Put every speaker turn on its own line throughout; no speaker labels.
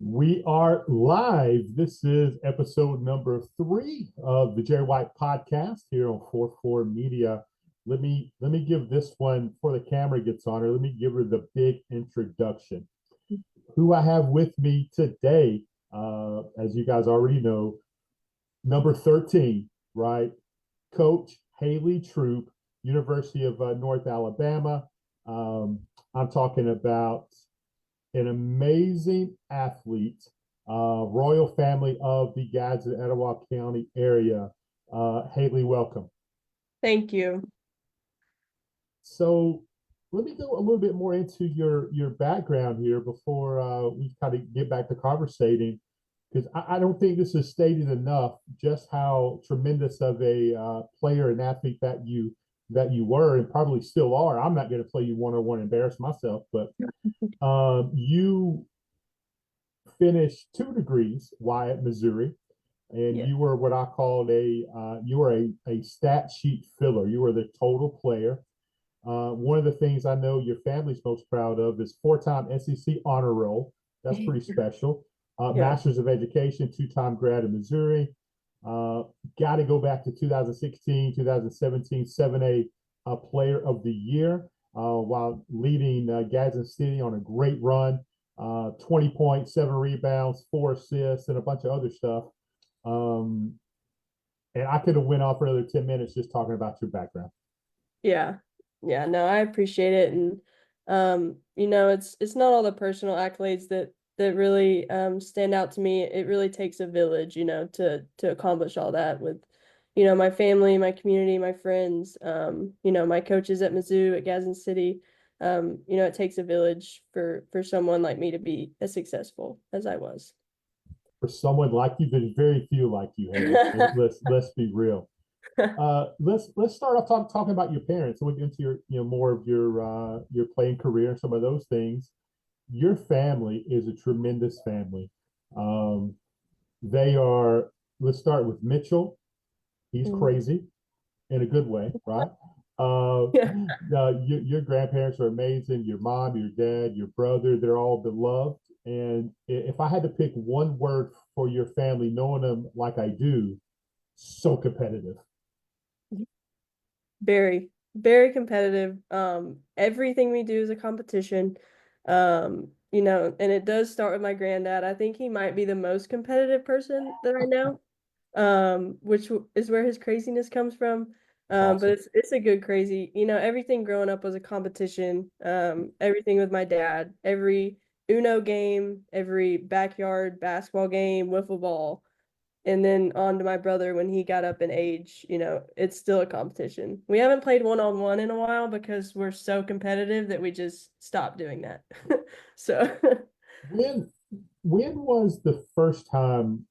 We are live. This is episode number 3 of the Jerry White podcast here on 4 Media. Let me give this one before the camera gets on her. Let me give her the big introduction. Who I have with me today, as you guys already know, number 13, right? Coach Haley Troup, University of North Alabama. I'm talking about an amazing athlete, royal family of the Gadsden, Etowah County area. Haley, welcome.
Thank you.
So let me go a little bit more into your background here before we kind of get back to conversating, because I don't think this is stated enough just how tremendous of a player and athlete that you were and probably still are. I'm not going to play you one-on-one, embarrass myself, but you finished 2 degrees at Missouri, and
Yeah.
you were what I called a stat sheet filler. You were the total player. One of the things I know your family's most proud of is 4-time SEC honor roll. That's pretty special.
Yeah.
Masters of Education, 2-time grad in Missouri. Got to go back to 2016, 2017, 7A Player of the Year, while leading Gadsden City on a great run. 20 points, 7 rebounds, 4 assists, and a bunch of other stuff. Um, and I could have went on for another 10 minutes just talking about your background.
Yeah. Yeah. No, I appreciate it. And it's not all the personal accolades that really stand out to me. It really takes a village, to accomplish all that with, my family, my community, my friends, my coaches at Mizzou, at Gadsden City. It takes a village for someone like me to be as successful as I was.
For someone like you, there's very few like you, Haley. Let's be real. Let's start off talking about your parents. So we get into your more of your playing career and some of those things. Your family is a tremendous family. Um, they are. Let's start with Mitchell. He's
Mm.
crazy in a good way, right?
Yeah.
Your grandparents are amazing. Your mom, your dad, your brother—they're all beloved. And if I had to pick one word for your family, knowing them like I do, so competitive.
Very, very competitive. Everything we do is a competition. And it does start with my granddad. I think he might be the most competitive person that I know, which is where his craziness comes from. But
Awesome.
it's a good crazy. Everything growing up was a competition. Everything with my dad, every Uno game, every backyard basketball game, wiffle ball. And then on to my brother when he got up in age, it's still a competition. We haven't played one-on-one in a while because we're so competitive that we just stopped doing that. So
When when was the first time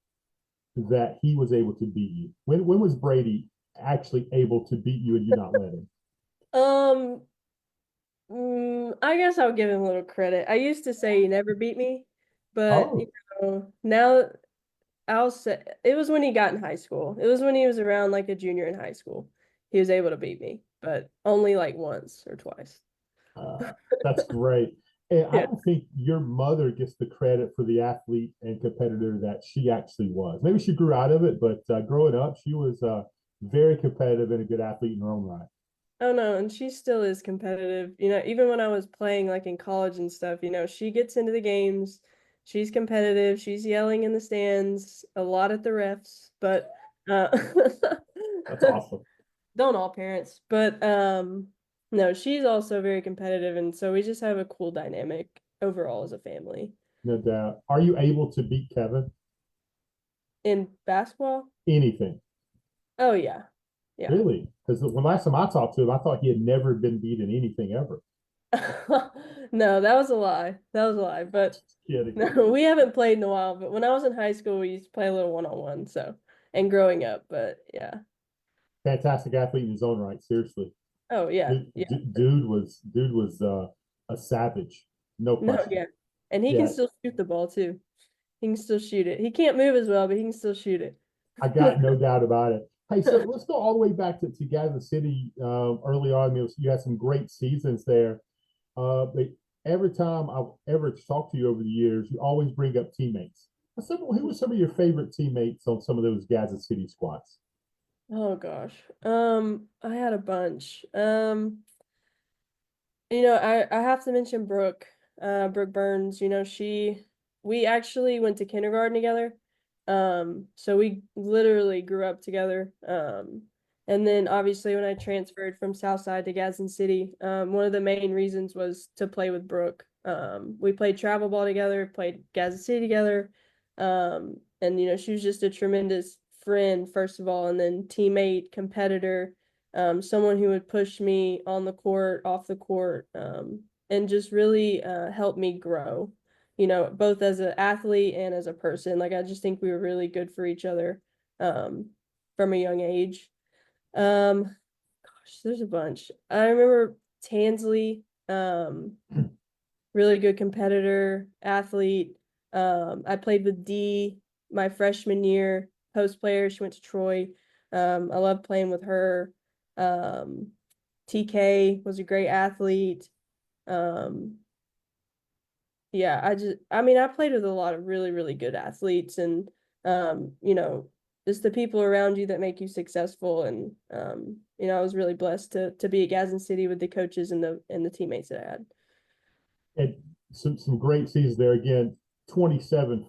that he was able to beat you? When was Brady actually able to beat you and you not let him?
um I guess I'll give him a little credit. I used to say he never beat me, but
Oh,
now I'll say it was when he got in high school. It was when he was around like a junior in high school. He was able to beat me, but only like once or twice.
uh, that's great. And I
Yeah.
don't think your mother gets the credit for the athlete and competitor that she actually was. Maybe she grew out of it, but growing up, she was very competitive and a good athlete in her own right.
Oh no, and she still is competitive. Even when I was playing like in college and stuff, she gets into the games. She's competitive. She's yelling in the stands, a lot at the refs, but uh
That's awesome.
don't all parents, but no, she's also very competitive, and so we just have a cool dynamic overall as a family.
No doubt. Are you able to beat Kevin?
In basketball?
Anything?
Oh yeah. Yeah.
Really? Because when last time I talked to him, I thought he had never been beaten anything ever.
No, that was a lie. That was a lie. But
Just kidding.
no, we haven't played in a while. But when I was in high school, we used to play a little one-on-one. So, and growing up, but yeah.
Fantastic athlete in his own right. Seriously,
Oh yeah,
dude,
yeah.
dude was a savage. No
No,
question.
yeah. And he can
Yeah,
still shoot the ball too. He can still shoot it. He can't move as well, but he can still shoot it.
I got no doubt about it. Hey, so let's go all the way back to Gadsden City early on. You had some great seasons there. But every time I've ever talked to you over the years, you always bring up teammates. Who were some of your favorite teammates on some of those Gaza City squads?
Oh gosh. I had a bunch. I have to mention Brooke, Brooke Burns. We actually went to kindergarten together. So we literally grew up together. And then obviously when I transferred from Southside to Gadsden City, one of the main reasons was to play with Brooke. We played travel ball together, played Gadsden City together. And she was just a tremendous friend, first of all, and then teammate, competitor, someone who would push me on the court, off the court, and just really help me grow, both as an athlete and as a person. Like, I just think we were really good for each other from a young age. Gosh, there's a bunch. I remember Tansley, really good competitor, athlete. I played with Dee my freshman year, post player. She went to Troy. I love playing with her. Um, TK was a great athlete. Um, yeah, I played with a lot of really, really good athletes, and it's the people around you that make you successful. And I was really blessed to be at Gadsden City with the coaches and the teammates that I had.
And some great seasons there. Again, 27,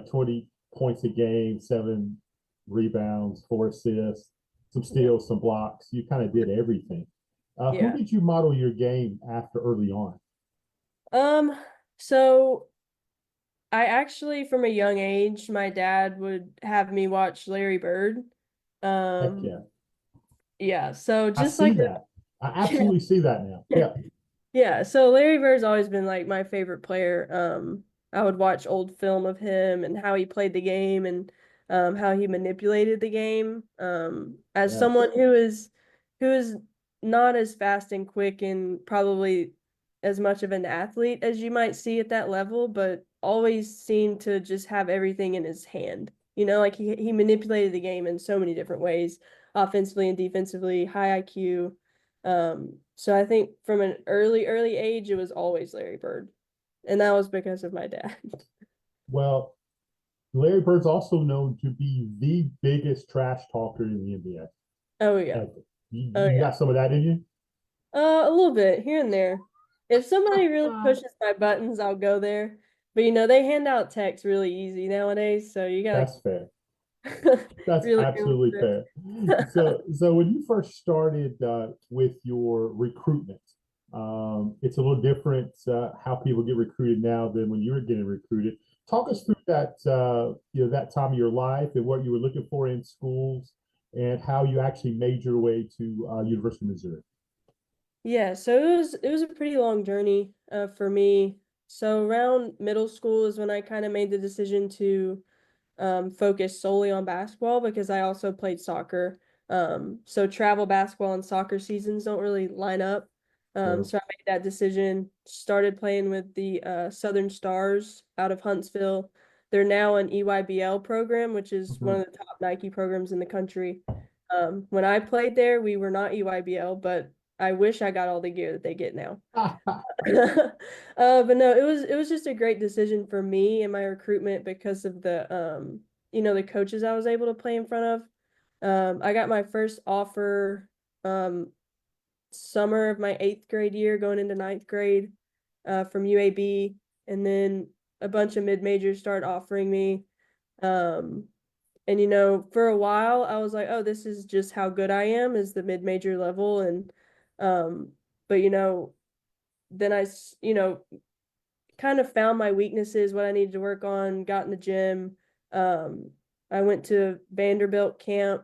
20 points a game, 7 rebounds, 4 assists, some
Yeah.
steals, some blocks. You kind of did everything. Who
Yeah.
did you model your game after early on?
Um, so I actually, from a young age, my dad would have me watch Larry Bird.
Heck
Um,
yeah.
yeah, so
I
just
see
like
that. I absolutely see that now. Yeah.
yeah, so Larry Bird's always been like my favorite player. I would watch old film of him and how he played the game and how he manipulated the game. As
Yes.
someone who is not as fast and quick and probably as much of an athlete as you might see at that level, but always seemed to just have everything in his hand. Like he manipulated the game in so many different ways, offensively and defensively, high IQ. So I think from an early age, it was always Larry Bird. And that was because of my dad.
Well, Larry Bird's also known to be the biggest trash talker in the NBA
Oh yeah.
ever. You,
Oh
you
yeah.
got some of that in you?
A little bit here and there. If somebody really pushes my buttons, I'll go there. But they hand out texts really easy nowadays, so you gotta
That's fair. That's
really go
absolutely
with
fair.
it.
So when you first started with your recruitment, it's a little different how people get recruited now than when you were getting recruited. Talk us through that that time of your life and what you were looking for in schools and how you actually made your way to University of Missouri.
Yeah, so it was a pretty long journey for me. So around middle school is when I kind of made the decision to focus solely on basketball because I also played soccer. So travel basketball and soccer seasons don't really line up.
Sure.
So I made that decision, started playing with the Southern Stars out of Huntsville. They're now an EYBL program, which is one
Mhm.
of the top Nike programs in the country. When I played there, we were not EYBL, but I wish I got all the gear that they get now. But no, it was just a great decision for me and my recruitment because of the coaches I was able to play in front of. I got my first offer um summer of my eighth grade year going into ninth grade from UAB, and then a bunch of mid-majors started offering me. Um and for a while I was like, oh, this is just how good I am is the mid-major level. And um but then kind of found my weaknesses, what I needed to work on, got in the gym. Um, I went to Vanderbilt camp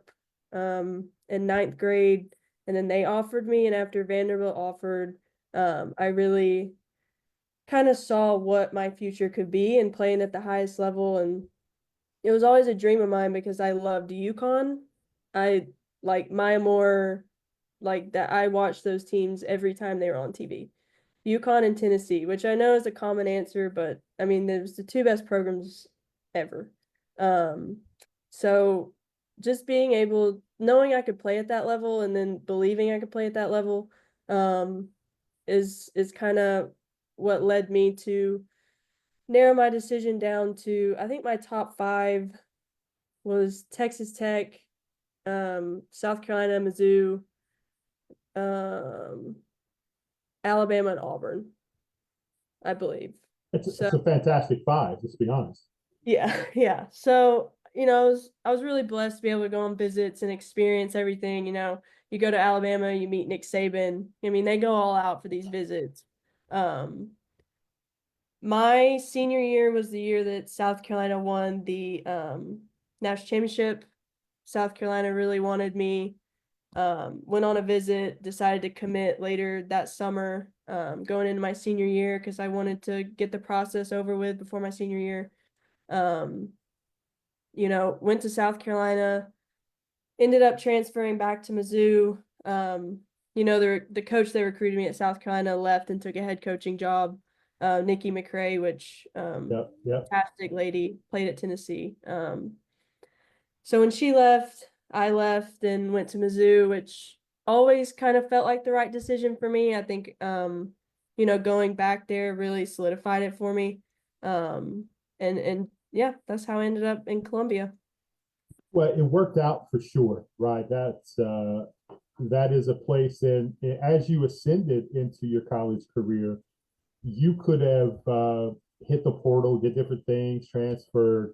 in ninth grade, and then they offered me. And after Vanderbilt offered, I really kind of saw what my future could be and playing at the highest level. And it was always a dream of mine because I loved UConn. I like Maya Moore, like that. I watched those teams every time they were on TV. UConn and Tennessee, which I know is a common answer, but I mean, there's the two best programs ever. Um, so just being able, knowing I could play at that level and then believing I could play at that level, um, is kind of what led me to narrow my decision down to, I think my top five was Texas Tech, South Carolina, Mizzou, um, Alabama, and Auburn, I believe. So
It's a fantastic five, let's be honest.
yeah, yeah. So, I was really blessed to be able to go on visits and experience everything. You go to Alabama, you meet Nick Saban. I mean, they go all out for these visits. Um, my senior year was the year that South Carolina won the national championship. South Carolina really wanted me. Went on a visit, decided to commit later that summer, going into my senior year because I wanted to get the process over with before my senior year. Um, went to South Carolina, ended up transferring back to Mizzou. The coach that recruited me at South Carolina left and took a head coaching job, Nikki McRae, which
Yep, yep.
fantastic lady, played at Tennessee. So when she left, I left and went to Mizzou, which always kind of felt like the right decision for me. I think going back there really solidified it for me. And yeah, that's how I ended up in Columbia.
Well, it worked out for sure, right? That is a place, and as you ascended into your college career, you could have hit the portal, did different things, transferred.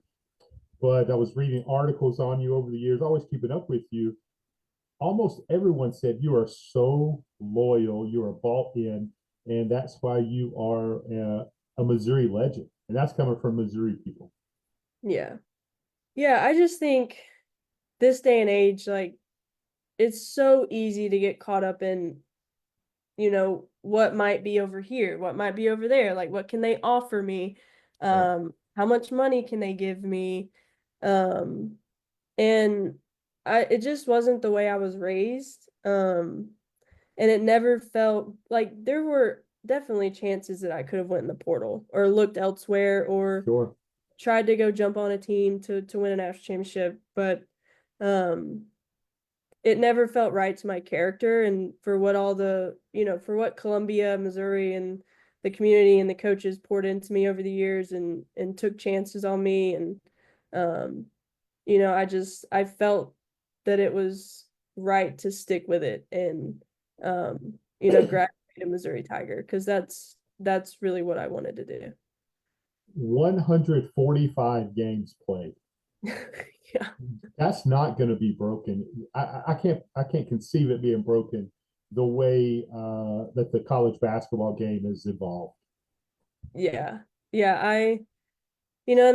But I was reading articles on you over the years, always keeping up with you. Almost everyone said you are so loyal, you are bought in, and that's why you are a Missouri legend. And that's coming from Missouri people.
Yeah. Yeah, I just think this day and age, like, it's so easy to get caught up in, what might be over here, what might be over there, like what can they offer me?
Right.
How much money can they give me? Um, and it just wasn't the way I was raised. And it never felt like there were definitely chances that I could have went in the portal or looked elsewhere or
Sure.
tried to go jump on a team to win a national championship, but um it never felt right to my character and for what for what Columbia, Missouri and the community and the coaches poured into me over the years and took chances on me and um I felt that it was right to stick with it and graduate a Missouri Tiger because that's really what I wanted to do.
145 games played.
Yeah.
That's not going to be broken. I can't conceive it being broken the way that the college basketball game has evolved.
Yeah. Yeah, and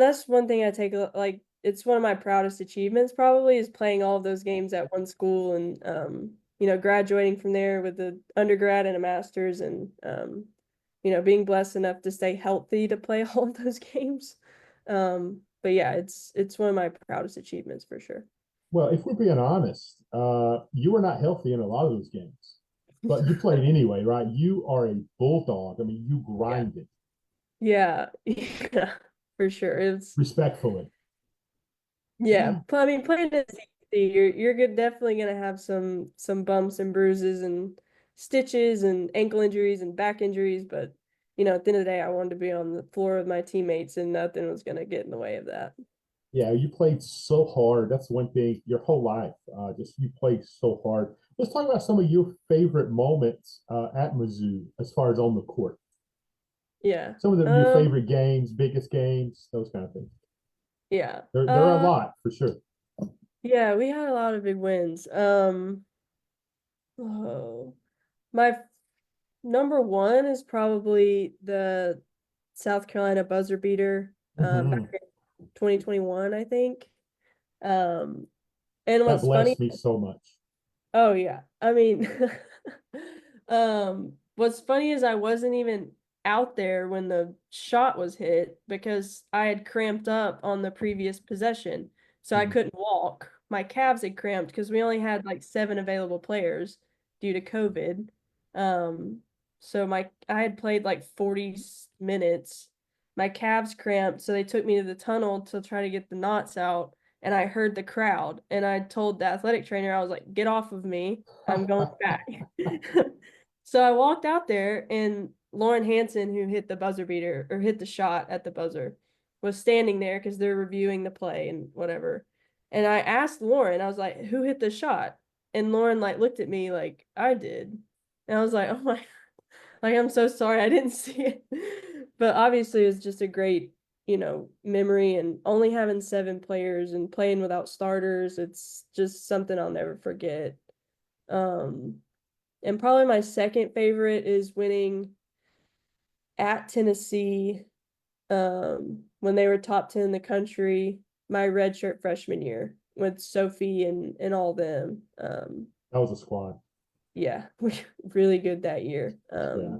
that's one thing I take like it's one of my proudest achievements probably is playing all of those games at one school and graduating from there with the undergrad and a master's and being blessed enough to stay healthy to play all of those games. But yeah, it's one of my proudest achievements for sure.
Well, if we're being honest, you were not healthy in a lot of those games, but you played anyway, right? You are a bulldog. I mean, you
Yeah.
grinded
Yeah. Yeah, for sure. It's
respectfully.
Yeah, I mean, playing at CC, you're definitely gonna have some bumps and bruises and stitches and ankle injuries and back injuries, but at the end of the day, I wanted to be on the floor with my teammates, and nothing was gonna get in the way of that.
Yeah, you played so hard. That's one thing your whole life. Just you played so hard. Let's talk about some of your favorite moments at Mizzou as far as on the court.
Yeah.
Some of your favorite games, biggest games, those kind of things.
Yeah.
There are a lot for sure.
Yeah, we had a lot of big wins. Oh, my number one is probably the South Carolina buzzer beater, back
Mhm.
in 2021, I think. Um, and
That
what's funny
blessed me so much.
Oh yeah. I mean, what's funny is I wasn't even out there when the shot was hit because I had cramped up on the previous possession. So I
Mhm.
couldn't walk. My calves had cramped because we only had like seven available players due to COVID. Um, so I had played like 40 minutes. My calves cramped, so they took me to the tunnel to try to get the knots out and I heard the crowd and I told the athletic trainer, I was like, get off of me. I'm going back. So I walked out there and Lauren Hansen, who hit the buzzer beater or hit the shot at the buzzer, was standing there because they're reviewing the play and whatever. And I asked Lauren, I was like, who hit the shot? And Lauren like looked at me like I did. And I was like, oh my, like I'm so sorry, I didn't see it. But obviously it was just a great, memory, and only having 7 players and playing without starters, it's just something I'll never forget. Um, and probably my second favorite is winning at Tennessee, when they were top 10 in the country, my redshirt freshman year with Sophie and all them.
That was a squad.
Yeah, we really good that year.
Yeah.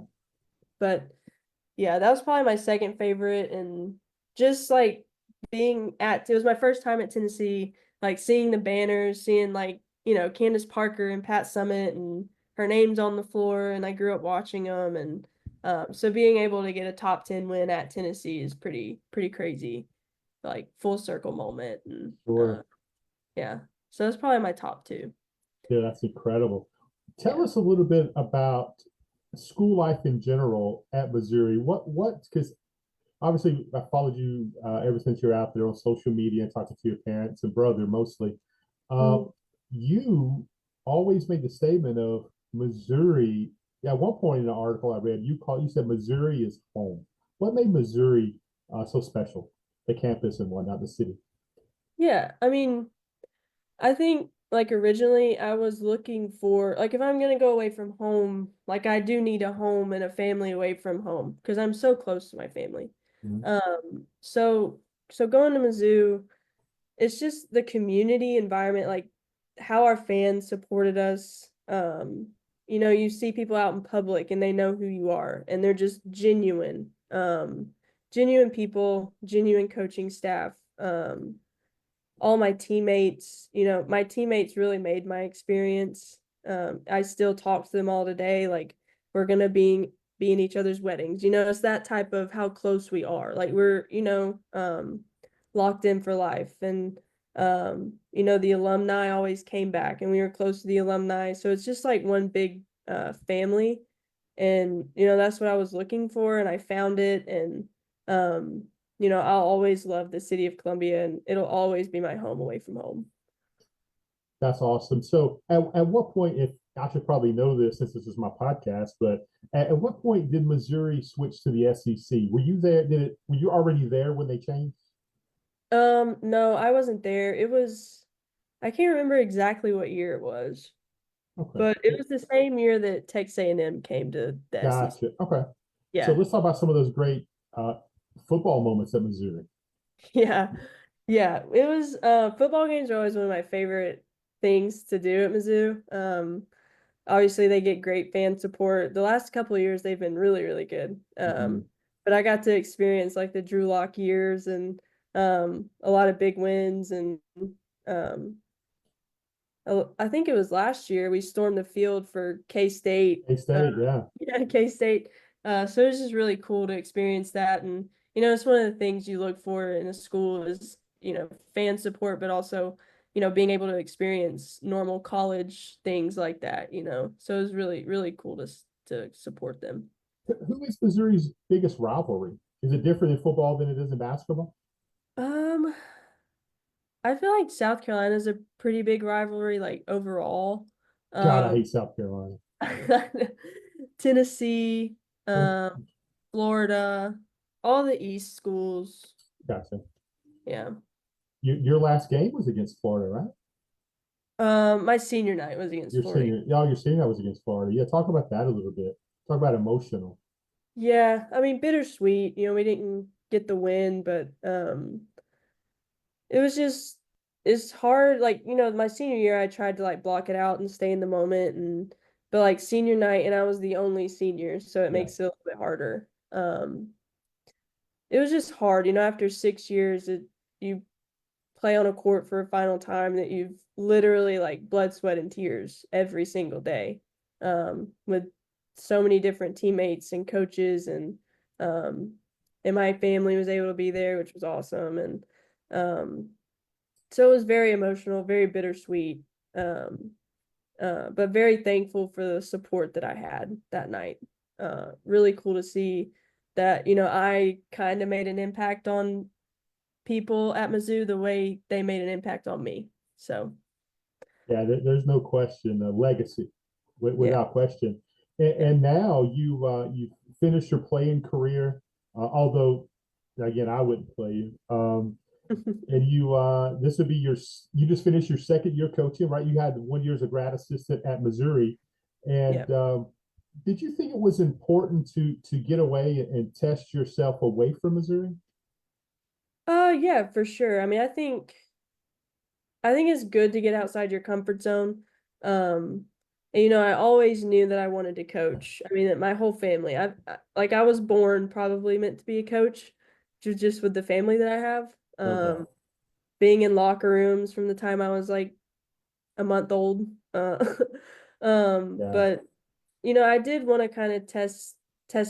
But yeah, that was probably my second favorite, and just like it was my first time at Tennessee, like seeing the banners, seeing like, Candace Parker and Pat Summitt and her name's on the floor, and I grew up watching them, and so being able to get a top 10 win at Tennessee is pretty crazy, like full circle moment, and
Sure.
yeah, so that's probably my top two.
Yeah, that's incredible. Tell
Yeah.
us a little bit about school life in general at Missouri. Because obviously I followed you ever since you're out there on social media and talking to your parents and brother mostly. Uh,
Mm.
you always made the statement of Missouri. Yeah, at one point in the article I read, you said Missouri is home. What made Missouri so special? The campus and whatnot, the city.
Yeah, I mean, I think like originally I was looking for, like, if I'm gonna go away from home, like I do need a home and a family away from home because I'm so close to my family.
Mhm.
So going to Mizzou, it's just the community environment, like how our fans supported us. You see people out in public and they know who you are and they're just genuine. Genuine people, genuine coaching staff. All my teammates, my teammates really made my experience. I still talk to them all today. Like we're gonna be in each other's weddings. It's that type of how close we are. Like we're, locked in for life. And the alumni always came back and we were close to the alumni. So it's just like one big family. And that's what I was looking for, and I found it. And I'll always love the city of Columbia, and it'll always be my home away from home.
That's awesome. So, at what point, if I should probably know this since this is my podcast, but at what point did Missouri switch to the SEC? Were you there? Were you already there when they changed?
No, I wasn't there. I can't remember exactly what year it was,
Okay,
but it was the same year that Texas A&M came to the SEC.
gotcha. Okay, so
Yeah.
let's talk about some of those great football moments at Missouri.
Yeah. Yeah. It was football games are always one of my favorite things to do at Mizzou. Obviously they get great fan support. The last couple of years they've been really good.
Mhm.
But I got to experience like the Drew Lock years, and a lot of big wins, and um I think it was last year we stormed the field for K-State.
K State, yeah,
Yeah, K-State. So it was just really cool to experience that. And, it's one of the things you look for in a school is, fan support, but also, being able to experience normal college things like that. So it was really cool to support them.
who is Missouri's biggest rivalry? Is it different in football than it is in basketball?
Um, I feel like South Carolina's a pretty big rivalry, like overall.
God, I
Um,
hate South Carolina.
Tennessee,
Huh?
um, Florida, all the East schools.
Gotcha.
Yeah.
Your last game was against Florida, right?
My senior night was against
Your
Florida.
senior, yeah, your senior was against Florida. Yeah, talk about that a little bit. Talk about emotional.
Yeah, I mean bittersweet. We didn't get the win, but it was just it's hard. Like my senior year, I tried to like block it out and stay in the moment, and but like senior night, and I was the only senior, so it
Yeah,
makes it a little bit harder. It was just hard. After 6 years, you play on a court for a final time that you've literally like blood, sweat, and tears every single day, with so many different teammates and coaches, um, and my family was able to be there, which was awesome. And um, so it was very emotional, very bittersweet, but very thankful for the support that I had that night. really cool to see that, I kind of made an impact on people at Mizzou the way they made an impact on me. So,
Yeah, there's no question, a legacy,
yeah.
without question. And now you finished your playing career, although again I wouldn't play you. And this would be you just finished your second year coaching, right? You had 1 year as a grad assistant at Missouri,
Yeah.
and did you think it was important to get away and test yourself away from Missouri?
Yeah, for sure. I mean, I think it's good to get outside your comfort zone. And, I always knew that I wanted to coach. I mean, my whole family. I was born probably meant to be a coach, just with the family that I have.
Okay,
Being in locker rooms from the time I was like a month old.
yeah.
But I did want to kind of test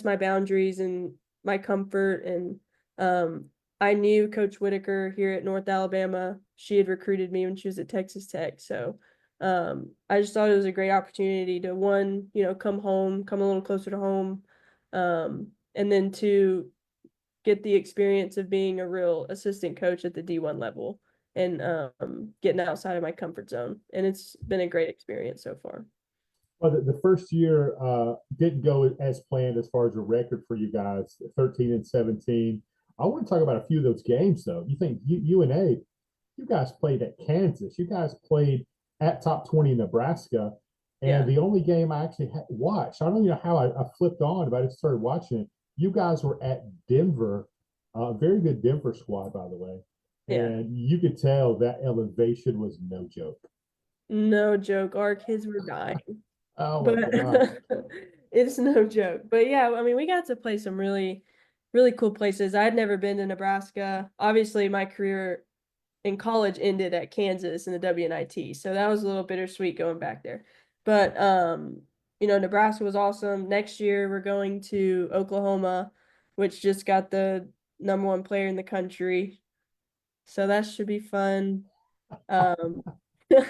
my boundaries and my comfort. And I knew Coach Whitaker here at North Alabama. She had recruited me when she was at Texas Tech. So I just thought it was a great opportunity to one, come home, come a little closer to home, and then two, get the experience of being a real assistant coach at the D1 level and getting outside of my comfort zone. And it's been a great experience so far.
Well, the first year didn't go as planned as far as a record for you guys, 13 and 17. I want to talk about a few of those games, though. You think UNA, you guys played at Kansas. You guys played at top 20 Nebraska. And
Yeah.
the only game I actually watched, I don't even know how I flipped on, but I just started watching it. You guys were at Denver, a very good Denver squad, by the way.
Yeah.
And you could tell that elevation was no joke.
No joke. Our kids were dying,
Oh my
but
God.
it's no joke. But yeah, I mean, we got to play some really, really cool places. I'd never been to Nebraska. Obviously, my career in college ended at Kansas in the WNIT, so that was a little bittersweet going back there. But Nebraska was awesome. Next year, we're going to Oklahoma, which just got the number one player in the country, so that should be fun. Um, but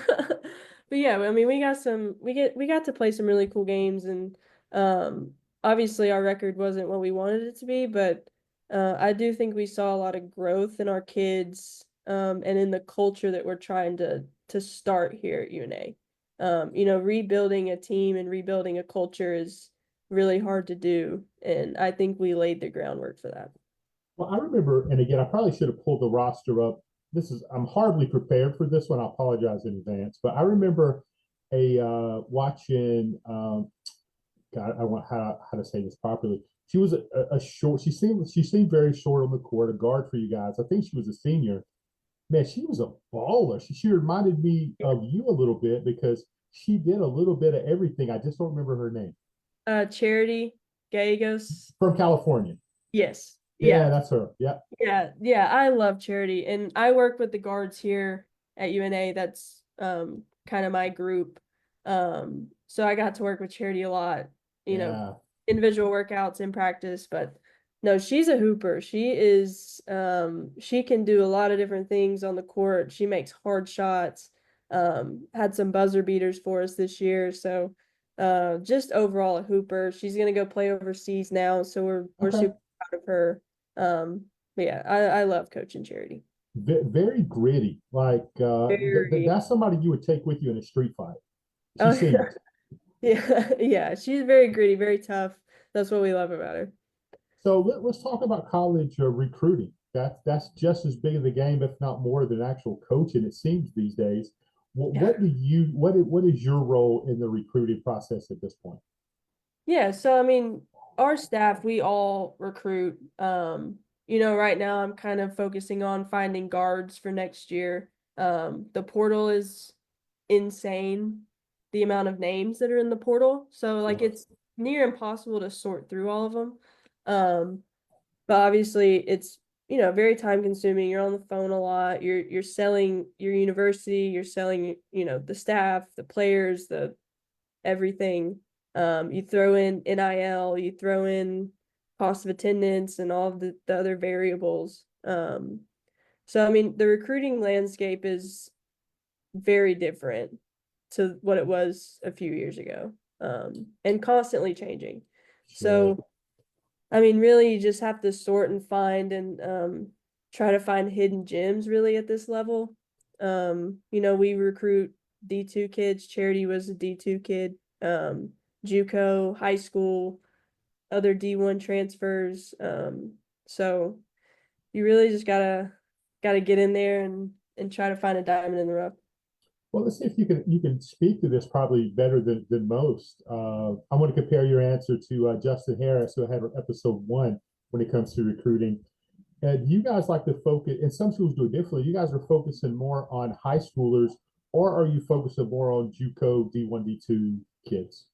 yeah, I mean, we got to play some really cool games, and um, obviously our record wasn't what we wanted it to be, but I do think we saw a lot of growth in our kids, and in the culture that we're trying to start here at UNA. Rebuilding a team and rebuilding a culture is really hard to do, and I think we laid the groundwork for that.
Well, I remember, and again, I probably should have pulled the roster up. I'm hardly prepared for this one. I apologize in advance, but I remember watching. God, I don't know how to say this properly. She was a short. She seemed very short on the court, a guard for you guys. I think she was a senior. Man, she was a baller. She reminded me of you a little bit because she did a little bit of everything. I just don't remember her name.
Charity Gallegos.
From California.
Yes.
Yeah,
Yeah.
that's her. Yeah.
Yeah, yeah, I love Charity, and I work with the guards here at UNA. That's kind of my group. So I got to work with Charity a lot, you know,
Yeah.
individual workouts in practice, but no, she's a hooper. She can do a lot of different things on the court. She makes hard shots. Had some buzzer beaters for us this year. So just overall a hooper. She's gonna go play overseas now, so we're
Okay.
super proud of her. But yeah, I love coaching Charity.
Very gritty. Like
Very.
that's somebody you would take with you in a street fight. She
Oh
seems.
yeah, yeah. She's very gritty, very tough. That's what we love about her.
So let's talk about college recruiting. That's just as big of the game, if not more, than actual coaching. It seems these days.
Yeah.
What is your role in the recruiting process at this point?
Yeah, so I mean, our staff, we all recruit. Right now I'm kind of focusing on finding guards for next year. The portal is insane, the amount of names that are in the portal. So like
Yeah.
it's near impossible to sort through all of them. Um, but obviously it's, very time consuming. You're on the phone a lot. You're selling your university, you're selling, the staff, the players, the everything. You throw in NIL, you throw in cost of attendance and all of the other variables. So I mean, the recruiting landscape is very different to what it was a few years ago, and constantly changing.
Sure.
So, I mean, really, you just have to sort and find and try to find hidden gems really at this level. We recruit D2 kids. Charity was a D2 kid. JUCO, high school, other D1 transfers. So you really just gotta get in there and try to find a diamond in the rough.
Well, let's see if you can speak to this probably better than most. I want to compare your answer to Justin Harris, who had episode one when it comes to recruiting. And you guys like to focus, and some schools do it differently. You guys are focusing more on high schoolers, or are you focusing more on JUCO D1, D2 kids?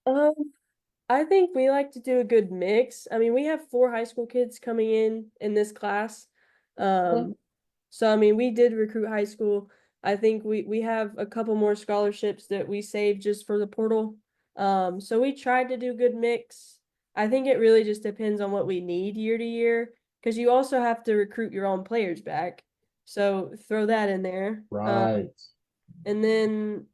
Um, I think we like to do a good mix. I mean, we have 4 high school kids coming in this class.
Okay.
Um, so I mean, we did recruit high school. I think we have a couple more scholarships that we saved just for the portal. So we tried to do good mix. I think it really just depends on what we need year to year because you also have to recruit your own players back. So throw that in there.
Right.
And then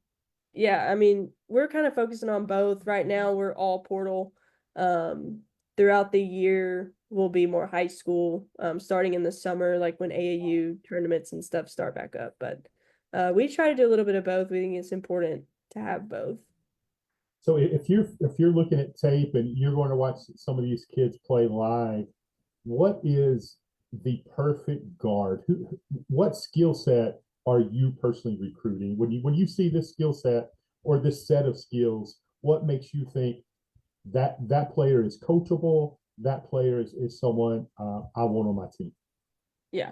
yeah, I mean, we're kind of focusing on both. Right now, we're all portal. Um, Throughout the year, we'll be more high school, starting in the summer, like when AAU tournaments and stuff start back up. But we try to do a little bit of both. We think it's important to have both.
So if you're looking at tape and you're going to watch some of these kids play live, what is the perfect guard? What skill set are you personally recruiting? When you see this skill set or this set of skills, what makes you think that player is coachable? That player is someone I want on my team.
Yeah.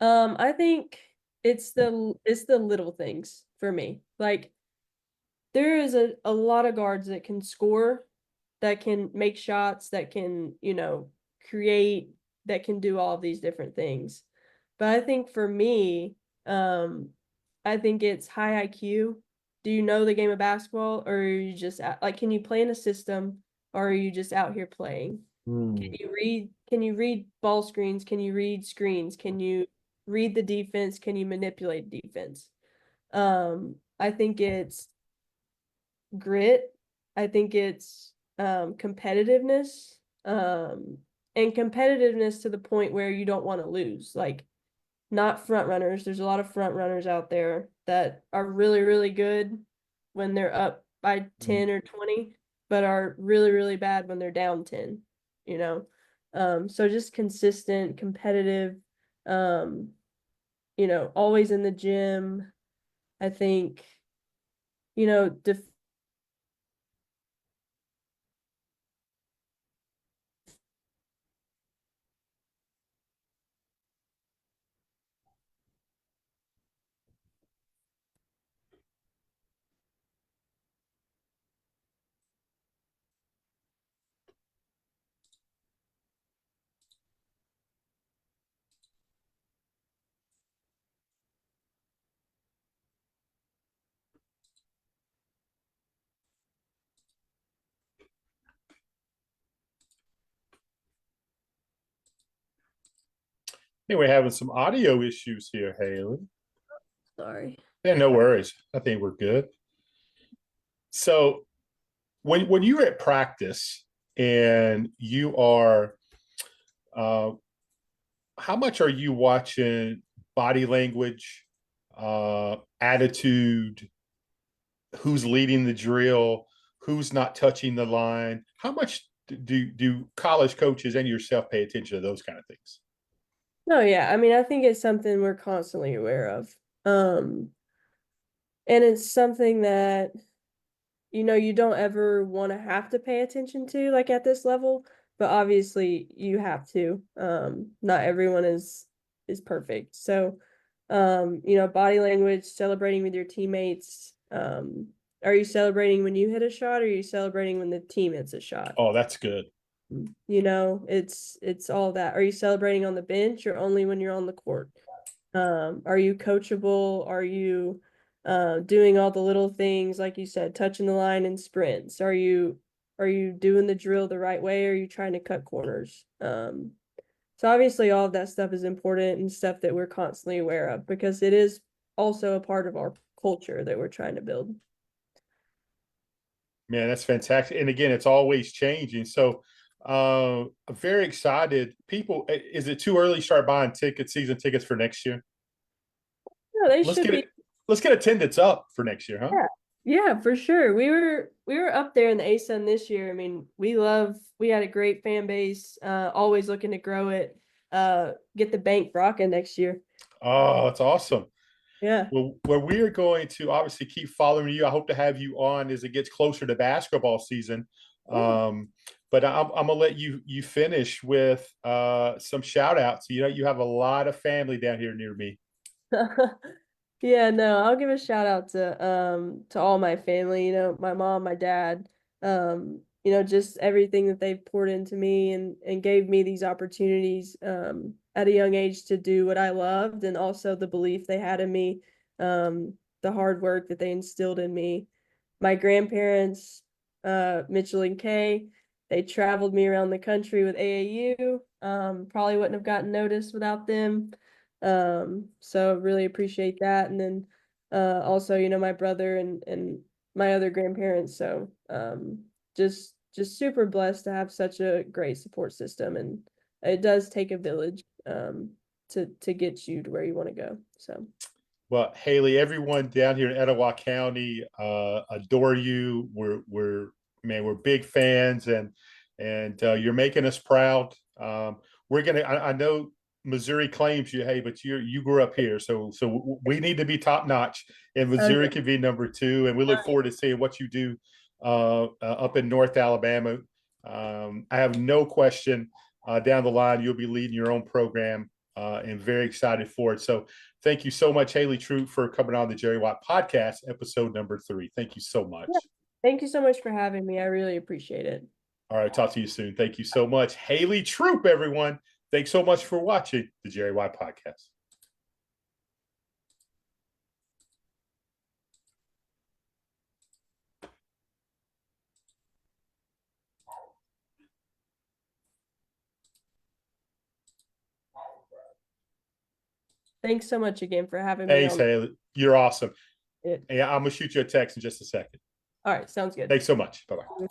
I think it's the little things for me. Like there is a lot of guards that can score, that can make shots, that can, create, that can do all of these different things. But I think for me, um, I think it's high IQ. Do you know the game of basketball, or are you just like, can you play in a system, or are you just out here playing? Can
Hmm.
you read? Can you read ball screens? Can you read screens? Can you read the defense? Can you manipulate defense? I think it's grit. I think it's competitiveness. And competitiveness to the point where you don't want to lose. Like not front runners. There's a lot of front runners out there that are really, really good when they're up by 10 or 20, but are really, really bad when they're down 10, you know? So just consistent, competitive, um, always in the gym. I think, def
Think we're having some audio issues here, Haley.
sorry.
Yeah, no worries. I think we're good. So when you're at practice and you are, uh, how much are you watching body language, attitude, who's leading the drill, who's not touching the line? How much do college coaches and yourself pay attention to those kind of things?
No, yeah. I mean, I think it's something we're constantly aware of. Um, and it's something that, you don't ever want to have to pay attention to like at this level, but obviously you have to. Not everyone is perfect. So, body language, celebrating with your teammates. Are you celebrating when you hit a shot, or are you celebrating when the team hits a shot?
Oh, that's good.
It's all that. Are you celebrating on the bench or only when you're on the court? Are you coachable? Are you doing all the little things like you said, touching the line in sprints? Are you doing the drill the right way? Or are you trying to cut corners? So obviously all of that stuff is important and stuff that we're constantly aware of because it is also a part of our culture that we're trying to build.
Man, that's fantastic. And again, it's always changing. So I'm very excited. People, is it too early to start buying season tickets for next year?
No, they
Let's
should
get
be.
it. Let's get attendance up for next year, huh?
Yeah. Yeah, for sure. We were up there in the ASUN this year. I mean, we had a great fan base, always looking to grow it, get the bank rocking next year.
Oh, that's awesome.
Yeah.
Well, where we are going to obviously keep following you. I hope to have you on as it gets closer to basketball season. But I'm gonna let you finish with some shout outs. You know, you have a lot of family down here near me.
Yeah, no, I'll give a shout out to all my family, my mom, my dad, just everything that they've poured into me and gave me these opportunities at a young age to do what I loved, and also the belief they had in me, the hard work that they instilled in me. My grandparents, Mitchell and Kay, they traveled me around the country with AAU. Probably wouldn't have gotten noticed without them. So really appreciate that. And then also, my brother and my other grandparents. So just super blessed to have such a great support system. And it does take a village to get you to where you want to go. So
Well, Haley, everyone down here in Etowah County adore you. We're big fans, and you're making us proud. We're gonna. I know Missouri claims you, hey, but you grew up here, so we need to be top notch, and Missouri can be number two. And we look forward to seeing what you do up in North Alabama. I have no question down the line you'll be leading your own program, and very excited for it. So thank you so much, Haley Troup, for coming on the Jerry White Podcast, episode number 3. Thank you so much.
yeah. Thank you so much for having me. I really appreciate it.
All right, talk to you soon. Thank you so much, Haley Troup, everyone. Thanks so much for watching the Jerry White Podcast.
Thanks so much again for having me
Thanks,
on
Haley. You're awesome.
it.
Yeah, I'm gonna shoot you a text in just a second.
All right, sounds good.
Thanks so much. Bye-bye.